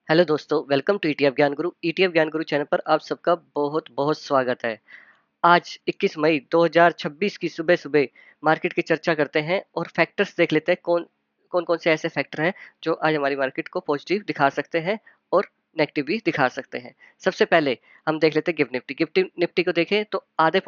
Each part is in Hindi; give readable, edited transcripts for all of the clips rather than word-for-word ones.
हेलो दोस्तों, वेलकम टू ईटीएफ ज्ञान गुरु। ईटीएफ ज्ञान गुरु चैनल पर आप सबका बहुत बहुत स्वागत है। आज 21 मई 2026 की सुबह सुबह मार्केट की चर्चा करते हैं और फैक्टर्स देख लेते हैं कौन कौन कौन से ऐसे फैक्टर हैं जो आज हमारी मार्केट को पॉजिटिव दिखा सकते हैं और नेगेटिव भी दिखा सकते हैं। सबसे पहले हम देख लेते हैं गिफ्ट निफ्टी। गिफ्ट निफ्टी को देखें तो आधे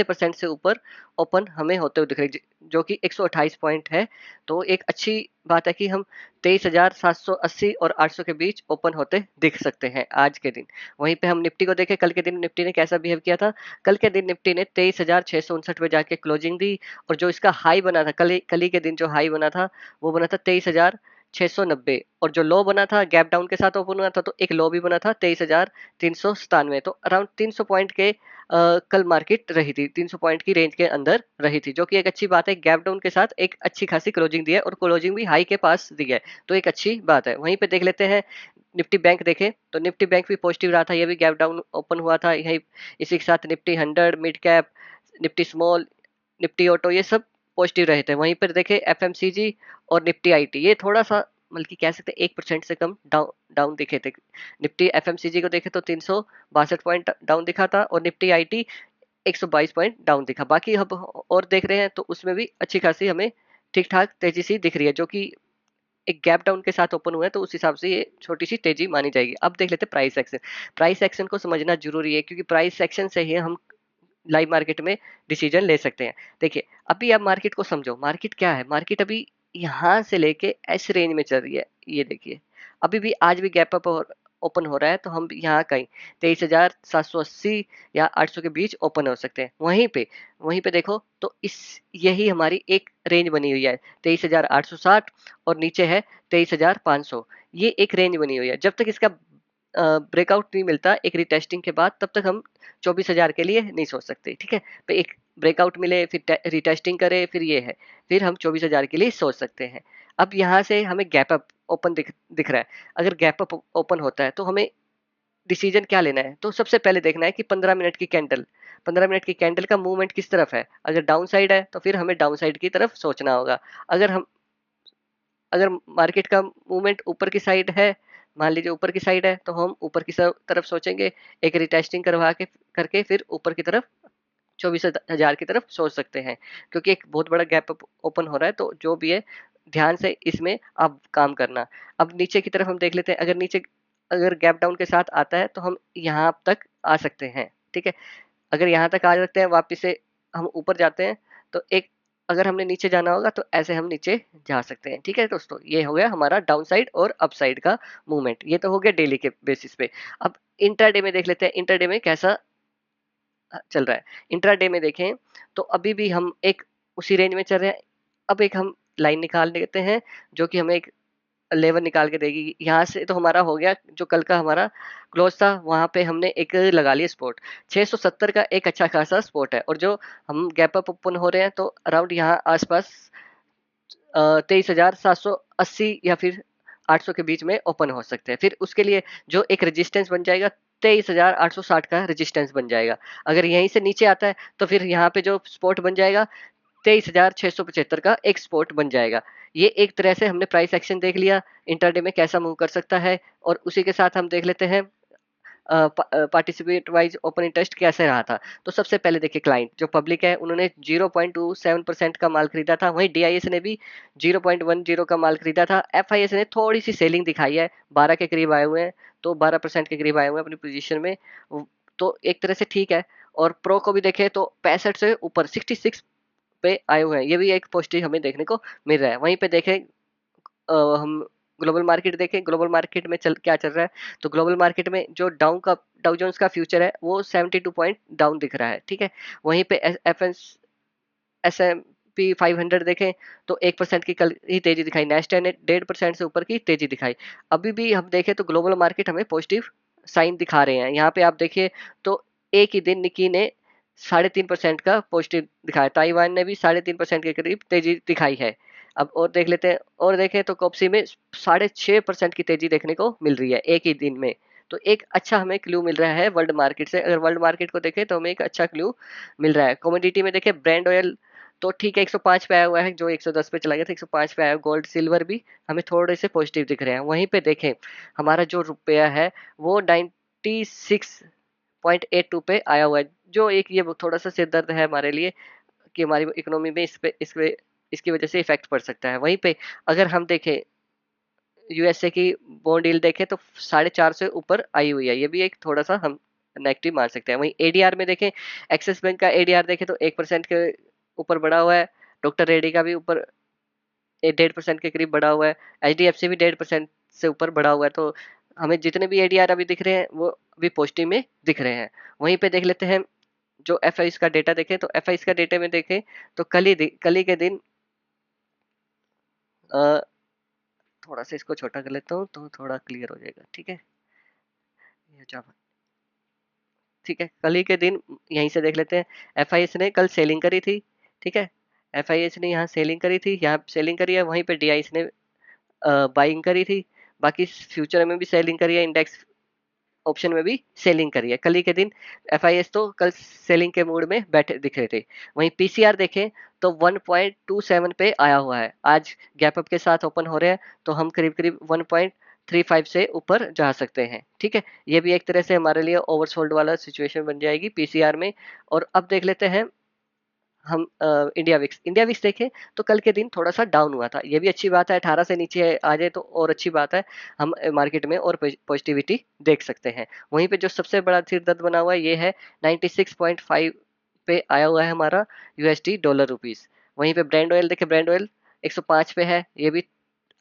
परसेंट से ऊपर ओपन हमें होते हुए दिख रही, जो कि 128 पॉइंट है। तो एक अच्छी बात है कि हम 23,780 और 800 के बीच ओपन होते दिख सकते हैं आज के दिन। वहीं पे हम निफ्टी को देखें, कल के दिन निफ्टी ने कैसा बिहेव किया था। कल के दिन निफ्टी ने 23,659 पे जाके क्लोजिंग दी और जो इसका हाई बना था कल ही के दिन जो हाई बना था वो बना था 23,690 और जो लो बना था गैप डाउन के साथ ओपन हुआ था, तो एक लो भी बना था 23,397। तो अराउंड 300 पॉइंट के कल मार्केट रही थी, 300 पॉइंट की रेंज के अंदर रही थी, जो कि एक अच्छी बात है। गैप डाउन के साथ एक अच्छी खासी क्लोजिंग दी है और क्लोजिंग भी हाई के पास दी है, तो एक अच्छी बात है। वहीं पे देख लेते हैं निफ्टी बैंक देखें तो निफ्टी बैंक भी पॉजिटिव रहा था, ये भी गैप डाउन ओपन हुआ था यही। इसी के साथ Nifty 100 mid cap, Nifty small, Nifty auto, ये सब पॉजिटिव रहे थे। वहीं पर देखें एफएमसीजी और निफ्टी आईटी, ये थोड़ा सा बल्कि कह सकते हैं 1% से कम डाउन डाउन दिखे थे। निफ्टी एफएमसीजी को देखे तो 362 पॉइंट डाउन दिखा था और निफ्टी आईटी 122 पॉइंट डाउन दिखा। बाकी अब और देख रहे हैं तो उसमें भी अच्छी खासी हमें ठीक ठाक तेजी सी दिख रही है, जो कि एक गैप डाउन के साथ ओपन हुआ है, तो उस हिसाब से ये छोटी सी तेजी मानी जाएगी। अब देख लेते हैं प्राइस एक्शन। प्राइस एक्शन को समझना जरूरी है, क्योंकि प्राइस एक्शन से ही हम लाइव मार्केट में डिसीजन ले सकते हैं। देखिए, अभी आप मार्केट को समझो, मार्केट क्या है। मार्केट अभी यहाँ से लेके ऐसे रेंज में चल रही है, ये देखिए। अभी भी आज भी गैप अप ओपन हो रहा है, तो हम यहाँ कहीं 23,780 या 800 के बीच ओपन हो सकते हैं। वहीं पे देखो तो इस यही हमारी एक रेंज बनी हुई है, 23,860 और नीचे है 23,500। ये एक रेंज बनी हुई है। जब तक इसका ब्रेकआउट नहीं मिलता एक रिटेस्टिंग के बाद, तब तक हम 24,000 के लिए नहीं सोच सकते। ठीक है, तो एक ब्रेकआउट मिले, फिर रिटेस्टिंग करे, फिर ये है, फिर हम 24,000 के लिए सोच सकते हैं। अब यहाँ से हमें गैप अप ओपन दिख रहा है। अगर गैप अप ओपन होता है तो हमें डिसीजन क्या लेना है। तो सबसे पहले देखना है कि 15 मिनट की कैंडल का मूवमेंट किस तरफ है। अगर डाउन साइड है तो फिर हमें डाउन साइड की तरफ सोचना होगा। अगर हम अगर मार्केट का मूवमेंट ऊपर की साइड है, मान लीजिए ऊपर की साइड है, तो हम ऊपर की तरफ सोचेंगे। एक रिटेस्टिंग करवा के करके फिर ऊपर की तरफ 24,000 की तरफ सोच सकते हैं, क्योंकि एक बहुत बड़ा गैप ओपन हो रहा है। तो जो भी है, ध्यान से इसमें आप काम करना। अब नीचे की तरफ हम देख लेते हैं। अगर गैप डाउन के साथ आता है तो हम यहाँ तक आ सकते हैं। ठीक है, अगर यहाँ तक आ सकते हैं, वापिस से हम ऊपर जाते हैं, तो एक अगर हमने नीचे जाना होगा तो ऐसे हम नीचे जा सकते हैं। ठीक है दोस्तों, ये हो गया हमारा डाउन साइड और अप साइड का मूवमेंट। ये तो हो गया डेली के बेसिस पे। अब इंट्राडे में देख लेते हैं, इंट्राडे में कैसा चल रहा है। इंट्राडे में देखें तो अभी भी हम एक उसी रेंज में चल रहे हैं। अब एक हम लाइन निकाल लेते हैं, जो कि हमें एक लेवल निकाल के देगी। यहाँ से तो हमारा हो गया, जो कल का हमारा क्लोज था वहां पे हमने एक लगा लिया स्पॉट। 670 का एक अच्छा खासा स्पॉट है, और जो हम गैप अप ओपन हो रहे हैं तो अराउंड यहाँ आसपास 23,780 या फिर 800 के बीच में ओपन हो सकते हैं। फिर उसके लिए जो एक रेजिस्टेंस बन जाएगा, 23,860 का रेजिस्टेंस बन जाएगा। अगर यहीं से नीचे आता है तो फिर यहाँ पे जो स्पॉट बन जाएगा 23,675 का एक स्पॉट बन जाएगा। ये एक तरह से हमने प्राइस एक्शन देख लिया इंटरडे में कैसा मूव कर सकता है। और उसी के साथ हम देख लेते हैं पार्टिसिपेट वाइज ओपन इंटरेस्ट कैसे रहा था। तो सबसे पहले देखिए, क्लाइंट जो पब्लिक है उन्होंने 0.27% का माल खरीदा था। वहीं डीआईएस ने भी 0.10 का माल खरीदा था। एफआईएस ने थोड़ी सी सेलिंग दिखाई है, 12 के करीब आए हुए हैं, तो 12% के करीब आए हुए हैं अपनी पोजीशन में। तो एक तरह से ठीक है। और प्रो को भी देखें तो 65 से ऊपर 66 पे आए हुए हैं, ये भी एक पॉजिटिव हमें देखने को मिल रहा है। वहीं पे देखें हम ग्लोबल मार्केट देखें, ग्लोबल मार्केट में क्या चल रहा है। तो ग्लोबल मार्केट में जो डाउ जोन्स का फ्यूचर है वो 72 पॉइंट डाउन दिख रहा है। ठीक है, वहीं पे एस एम पी 500 देखें तो 1% की कल ही तेजी दिखाई। नेस्डैक ने 1.5% से ऊपर की तेजी दिखाई। अभी भी हम देखें तो ग्लोबल मार्केट हमें पॉजिटिव साइन दिखा रहे हैं। यहाँ पे आप देखिए तो एक ही दिन निकी ने 3.5% का पॉजिटिव दिखाया, ताइवान ने भी 3.5% के करीब तेजी दिखाई है। अब और देख लेते हैं, और देखें तो कॉप्सी में 6.5% की तेजी देखने को मिल रही है एक ही दिन में। तो एक अच्छा हमें क्लू मिल रहा है वर्ल्ड मार्केट से। अगर वर्ल्ड मार्केट को देखें तो हमें एक अच्छा क्लू मिल रहा है। कमोडिटी में देखें, ब्रांड ऑयल तो ठीक है 105 पे आया हुआ है, जो 110 पे चला गया था 105 पे आया। गोल्ड सिल्वर भी हमें थोड़े से पॉजिटिव दिख रहे हैं। वहीं पे देखें हमारा जो रुपया है वो 96.82 पे आया हुआ है, जो एक ये थोड़ा सा सिर दर्द है हमारे लिए कि हमारी इकोनॉमी में इस पे इसकी वजह से इफेक्ट पड़ सकता है। वहीं पे अगर हम देखें यूएसए की बॉन्ड यील्ड देखें तो 4.5 से ऊपर आई हुई है, ये भी एक थोड़ा सा हम नेगेटिव मान सकते हैं। वहीं एडीआर में देखें, एक्सिस बैंक का एडीआर देखें तो 1% के ऊपर बढ़ा हुआ है। डॉक्टर रेड्डी का भी ऊपर 1.5% के करीब बढ़ा हुआ है। एचडीएफसी भी 1.5% से ऊपर बढ़ा हुआ है। तो हमें जितने भी एडीआर अभी दिख रहे हैं वो अभी पॉजिटिव में दिख रहे हैं। वहीं पे देख लेते हैं जो एफ का डेटा देखें तो एफ का डेटा में देखें तो कल ही के दिन अ, थोड़ा सा इसको छोटा कर लेता हूँ तो थोड़ा क्लियर हो जाएगा। ठीक है, ये जब ठीक है कल ही के दिन यहीं से देख लेते हैं। एफ ने कल सेलिंग करी थी। ठीक है, एफ ने यहाँ सेलिंग करी थी, यहाँ सेलिंग करी है। वहीं पे डी ने बाइंग करी थी। बाकी फ्यूचर में भी सेलिंग करी है, इंडेक्स ऑप्शन में भी सेलिंग करी है कल ही के दिन। एफ तो कल सेलिंग के मूड में बैठे दिख रहे थे। वहीं पीसीआर देखें तो 1.27 पे आया हुआ है। आज गैप अप के साथ ओपन हो रहे हैं तो हम करीब करीब 1.35 से ऊपर जा सकते हैं। ठीक है, ये भी एक तरह से हमारे लिए ओवरसोल्ड वाला सिचुएशन बन जाएगी पीसीआर में। और अब देख लेते हैं हम इंडिया विक्स देखें तो कल के दिन थोड़ा सा डाउन हुआ था, ये भी अच्छी बात है। 18 से नीचे आ जाए तो और अच्छी बात है, हम मार्केट में और पॉजिटिविटी देख सकते हैं। वहीं पे जो सबसे बड़ा सिर दर्द बना हुआ है ये है 96.5 पे आया हुआ है हमारा यूएसडी डॉलर रुपीस। वहीं पे ब्रांड ऑयल देखें, ब्रांड ऑयल 105 पे है, ये भी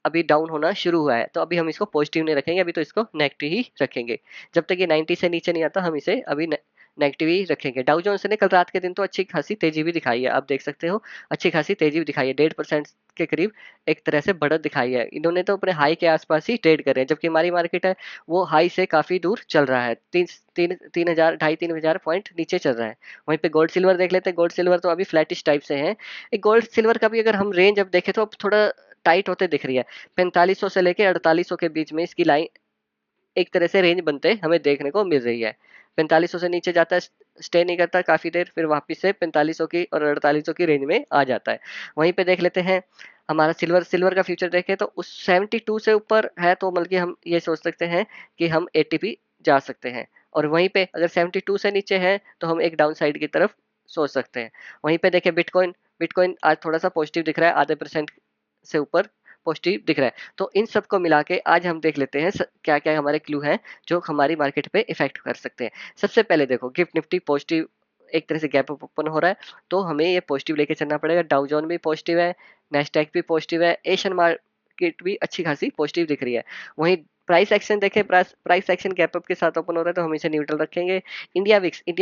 अभी डाउन होना शुरू हुआ है। तो अभी हम इसको पॉजिटिव नहीं रखेंगे, अभी तो इसको नेगेटिव ही रखेंगे। जब तक ये 90 से नीचे नहीं आता हम इसे अभी नेगेटिव ही रखेंगे। डाउ जोन्स ने कल रात के दिन तो अच्छी खासी तेजी भी दिखाई है, आप देख सकते हो अच्छी खासी तेजी भी दिखाई है। 1.5% के करीब एक तरह से बढ़त दिखाई है। इन्होंने तो अपने हाई के आसपास ही ट्रेड कर रहे हैं, जबकि हमारी मार्केट है वो हाई से काफी दूर चल रहा है। 3,000 पॉइंट नीचे चल रहा है। वहीं पे गोल्ड सिल्वर देख लेते हैं। गोल्ड सिल्वर तो अभी फ्लैटिश टाइप से है। एक गोल्ड सिल्वर का भी अगर हम रेंज अब देखें तो अब थोड़ा टाइट होते दिख रही है। 4500 से लेके 4800 के बीच में इसकी लाइन एक तरह से रेंज बनते हमें देखने को मिल रही है। 4500 से नीचे जाता है, स्टे नहीं करता काफी देर, फिर वापस से 4500 की और 4800 की रेंज में आ जाता है। वहीं पे देख लेते हैं हमारा सिल्वर सिल्वर का फ्यूचर देखें तो उस 72 से ऊपर है, तो बल्कि हम ये सोच सकते हैं कि हम एटीपी जा सकते हैं। और वहीं पे अगर 72 से नीचे है तो हम एक डाउन साइड की तरफ सोच सकते हैं। वहीं पे देखें बिटकॉइन, बिटकॉइन आज थोड़ा सा पॉजिटिव दिख रहा है, आधे % से ऊपर पॉजिटिव दिख रहा है। तो इन सबको मिला के आज हम देख लेते हैं क्या क्या हमारे क्लू हैं जो हमारी मार्केट पे इफेक्ट कर सकते हैं। सबसे पहले देखो गिफ्ट निफ्टी पॉजिटिव एक तरह से गैप अप ओपन हो रहा है, तो हमें ये पॉजिटिव लेके चलना पड़ेगा। डाउ जोन भी पॉजिटिव है, नेस्डैक भी पॉजिटिव है, एशियन मार्केट भी अच्छी खासी पॉजिटिव दिख रही है। वहीं प्राइस एक्शन देखें, प्राइस एक्शन गैप अप के साथ ओपन हो रहा है तो हम इसे न्यूट्रल रखेंगे। इंडिया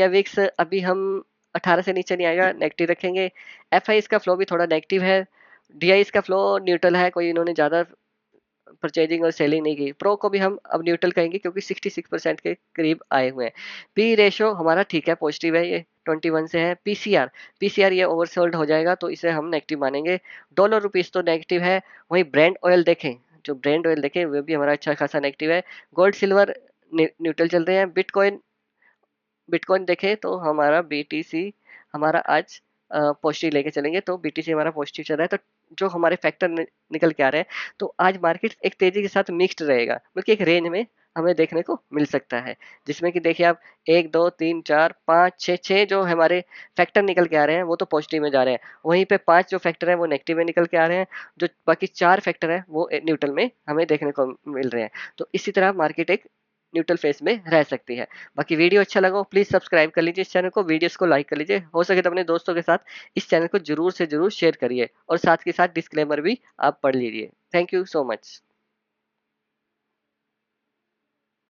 विक्स अभी हम 18 से नीचे नहीं आएगा, नेगेटिव रखेंगे। एफ का फ्लो भी थोड़ा नेगेटिव है। डीआई का फ्लो न्यूट्रल है, कोई इन्होंने ज़्यादा परचेजिंग और सेलिंग नहीं की। प्रो को भी हम अब न्यूट्रल कहेंगे क्योंकि 66% के करीब आए हुए हैं। पी रेशो हमारा ठीक है, पॉजिटिव है, ये 21 से है। पीसीआर ये ओवरसोल्ड हो जाएगा तो इसे हम नेगेटिव मानेंगे। डॉलर रुपीस तो नेगेटिव है। वहीं ब्रांड ऑयल देखें, जो ब्रांड ऑयल देखें वो भी हमारा अच्छा खासा नेगेटिव है। गोल्ड सिल्वर न्यूट्रल चल रहे हैं। बिटकॉइन बिटकॉइन देखें तो हमारा बीटीसी हमारा आज पॉजिटिव लेके चलेंगे, तो बीटीसी हमारा पॉजिटिव चल रहा है। तो जो हमारे फैक्टर निकल के आ रहे हैं तो आज मार्केट एक तेजी के साथ मिक्स्ड रहेगा, बल्कि एक रेंज में हमें देखने को मिल सकता है, जिसमें कि देखिए आप 1 2 3 4 5 6 जो हमारे फैक्टर निकल के आ रहे हैं वो तो पॉजिटिव में जा रहे हैं। वहीं पे 5 जो फैक्टर हैं वो नेगेटिव में निकल के आ रहे हैं। जो बाकी 4 फैक्टर हैं वो न्यूट्रल में हमें देखने को मिल रहे हैं। तो इसी तरह मार्केट एक न्यूट्रल फेस में रह सकती है। बाकी वीडियो अच्छा लगा हो प्लीज़ सब्सक्राइब कर लीजिए इस चैनल को, वीडियोस को लाइक कर लीजिए, हो सके तो अपने दोस्तों के साथ इस चैनल को जरूर से जरूर शेयर करिए और साथ के साथ डिस्क्लेमर भी आप पढ़ लीजिए। Thank you so much.